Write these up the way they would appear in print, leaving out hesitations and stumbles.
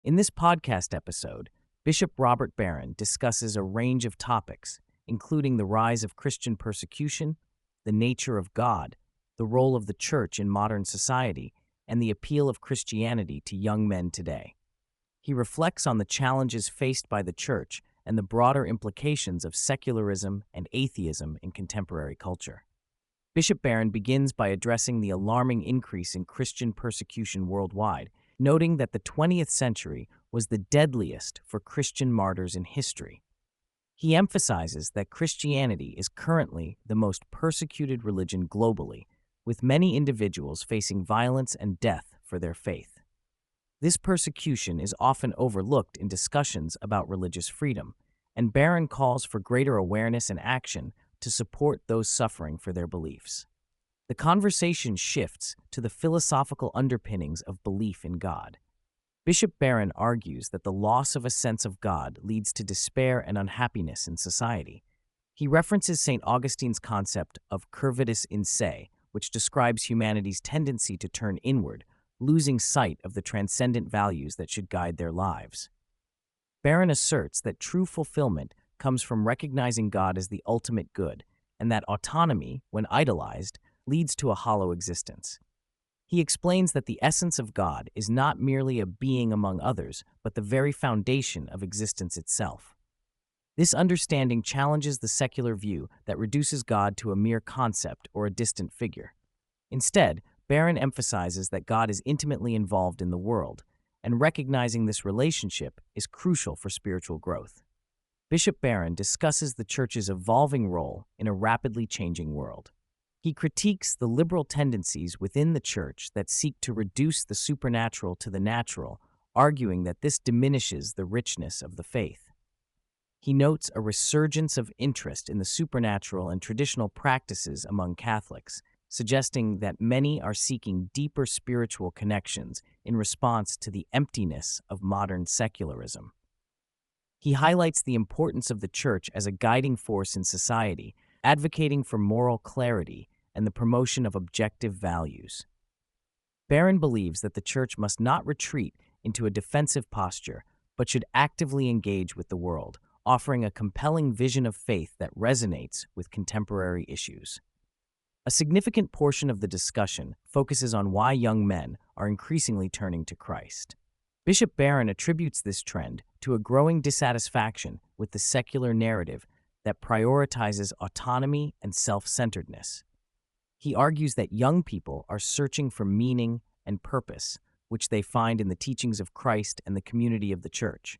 In this podcast episode, Bishop Robert Barron discusses a range of topics, including the rise of Christian persecution, the nature of God, the role of the church in modern society, and the appeal of Christianity to young men today. He reflects on the challenges faced by the church and the broader implications of secularism and atheism in contemporary culture. Bishop Barron begins by addressing the alarming increase in Christian persecution worldwide, noting that the 20th century was the deadliest for Christian martyrs in history. He emphasizes that Christianity is currently the most persecuted religion globally, with many individuals facing violence and death for their faith. This persecution is often overlooked in discussions about religious freedom, and Barron calls for greater awareness and action to support those suffering for their beliefs. The conversation shifts to the philosophical underpinnings of belief in God. Bishop Barron argues that the loss of a sense of God leads to despair and unhappiness in society. He references St. Augustine's concept of curvatus in se, which describes humanity's tendency to turn inward, losing sight of the transcendent values that should guide their lives. Barron asserts that true fulfillment comes from recognizing God as the ultimate good, and that autonomy, when idolized, leads to a hollow existence. He explains that the essence of God is not merely a being among others, but the very foundation of existence itself. This understanding challenges the secular view that reduces God to a mere concept or a distant figure. Instead, Barron emphasizes that God is intimately involved in the world, and recognizing this relationship is crucial for spiritual growth. Bishop Barron discusses the Church's evolving role in a rapidly changing world. He critiques the liberal tendencies within the Church that seek to reduce the supernatural to the natural, arguing that this diminishes the richness of the faith. He notes a resurgence of interest in the supernatural and traditional practices among Catholics, suggesting that many are seeking deeper spiritual connections in response to the emptiness of modern secularism. He highlights the importance of the Church as a guiding force in society, advocating for moral clarity and the promotion of objective values. Barron believes that the Church must not retreat into a defensive posture, but should actively engage with the world, offering a compelling vision of faith that resonates with contemporary issues. A significant portion of the discussion focuses on why young men are increasingly turning to Christ. Bishop Barron attributes this trend to a growing dissatisfaction with the secular narrative that prioritizes autonomy and self-centeredness. He argues that young people are searching for meaning and purpose, which they find in the teachings of Christ and the community of the Church.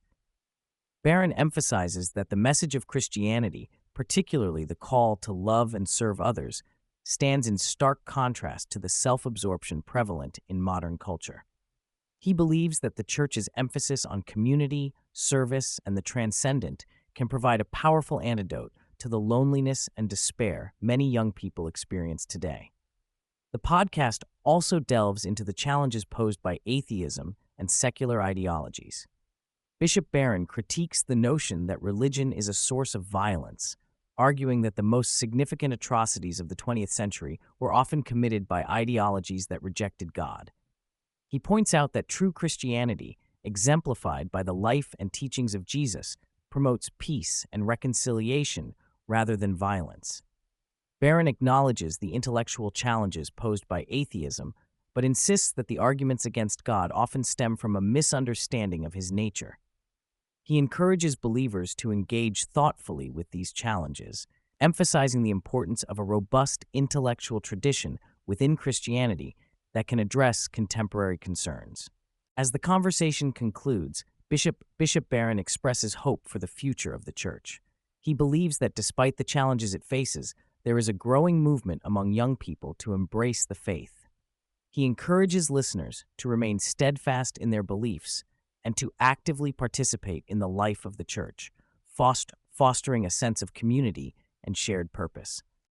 Barron emphasizes that the message of Christianity, particularly the call to love and serve others, stands in stark contrast to the self-absorption prevalent in modern culture. He believes that the Church's emphasis on community, service, and the transcendent can provide a powerful antidote to the loneliness and despair many young people experience today. The podcast also delves into the challenges posed by atheism and secular ideologies. Bishop Barron critiques the notion that religion is a source of violence, arguing that the most significant atrocities of the 20th century were often committed by ideologies that rejected God. He points out that true Christianity, exemplified by the life and teachings of Jesus, promotes peace and reconciliation rather than violence. Barron acknowledges the intellectual challenges posed by atheism, but insists that the arguments against God often stem from a misunderstanding of his nature. He encourages believers to engage thoughtfully with these challenges, emphasizing the importance of a robust intellectual tradition within Christianity that can address contemporary concerns. As the conversation concludes, Bishop Barron expresses hope for the future of the Church. He believes that despite the challenges it faces, there is a growing movement among young people to embrace the faith. He encourages listeners to remain steadfast in their beliefs and to actively participate in the life of the Church, fostering a sense of community and shared purpose.